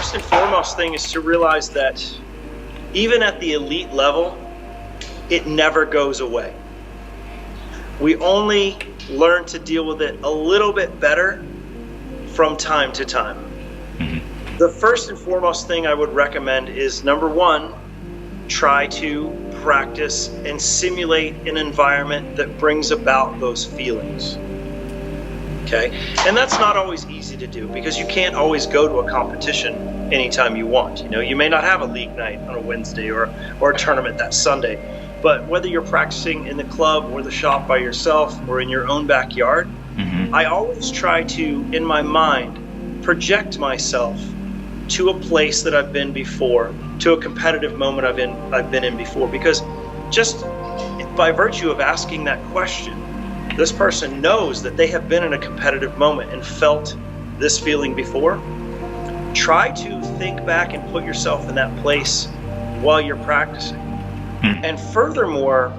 first and foremost thing is to realize that even at the elite level, it never goes away. We only learn to deal with it a little bit better from time to time. The first and foremost thing I would recommend is, number one, try to practice and simulate an environment that brings about those feelings. Okay? And that's not always easy to do because you can't always go to a competition anytime you want. You know, you may not have a league night on a Wednesday or a tournament that Sunday. But whether you're practicing in the club or the shop by yourself or in your own backyard, I always try to, in my mind, project myself to a place that I've been before, to a competitive moment I've been in before. Because just by virtue of asking that question, this person knows that they have been in a competitive moment and felt this feeling before. Try to think back and put yourself in that place while you're practicing. And furthermore,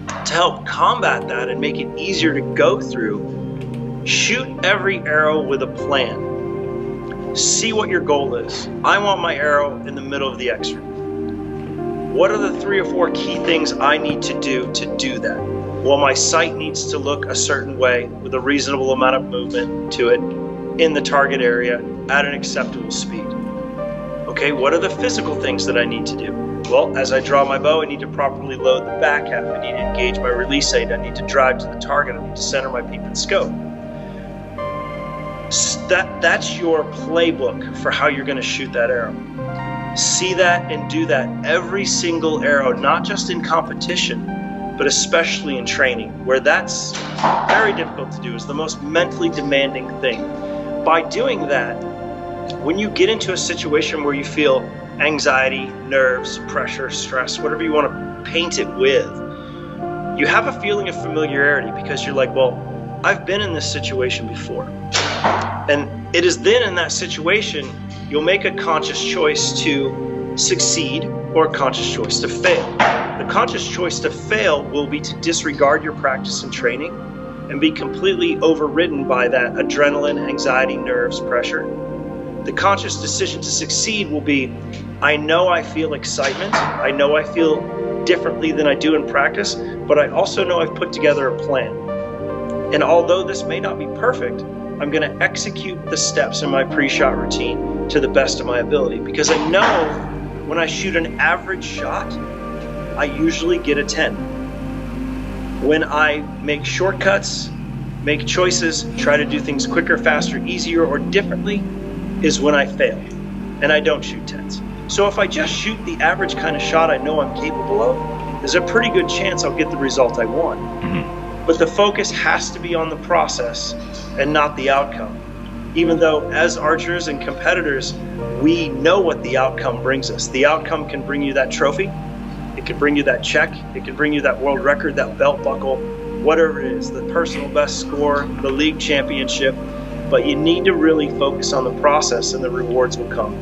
to help combat that and make it easier to go through, shoot every arrow with a plan. See what your goal is. I want my arrow in the middle of the X-ring. What are the 3 or 4 key things I need to do that? Well, my sight needs to look a certain way with a reasonable amount of movement to it in the target area at an acceptable speed. Okay, what are the physical things that I need to do? Well, as I draw my bow, I need to properly load the back half. I need to engage my release aid. I need to drive to the target. I need to center my peep and scope. That's your playbook for how you're going to shoot that arrow. See that and do that every single arrow, not just in competition, but especially in training, where that's very difficult to do. It's the most mentally demanding thing. By doing that, when you get into a situation where you feel anxiety, nerves, pressure, stress, whatever you want to paint it with, you have a feeling of familiarity because you're like, well, I've been in this situation before. And it is then in that situation you'll make a conscious choice to succeed or a conscious choice to fail. The conscious choice to fail will be to disregard your practice and training and be completely overridden by that adrenaline, anxiety, nerves, pressure. The conscious decision to succeed will be, I know I feel excitement, I know I feel differently than I do in practice, but I also know I've put together a plan. And although this may not be perfect, I'm going to execute the steps in my pre-shot routine to the best of my ability, because I know when I shoot an average shot, I usually get a 10. When I make shortcuts, make choices, try to do things quicker, faster, easier, or differently, is when I fail, and I don't shoot 10s. So if I just shoot the average kind of shot I know I'm capable of, there's a pretty good chance I'll get the result I want. But the focus has to be on the process and not the outcome. Even though as archers and competitors, we know what the outcome brings us. The outcome can bring you that trophy, it can bring you that check, it can bring you that world record, that belt buckle, whatever it is, the personal best score, the league championship. But you need to really focus on the process and the rewards will come.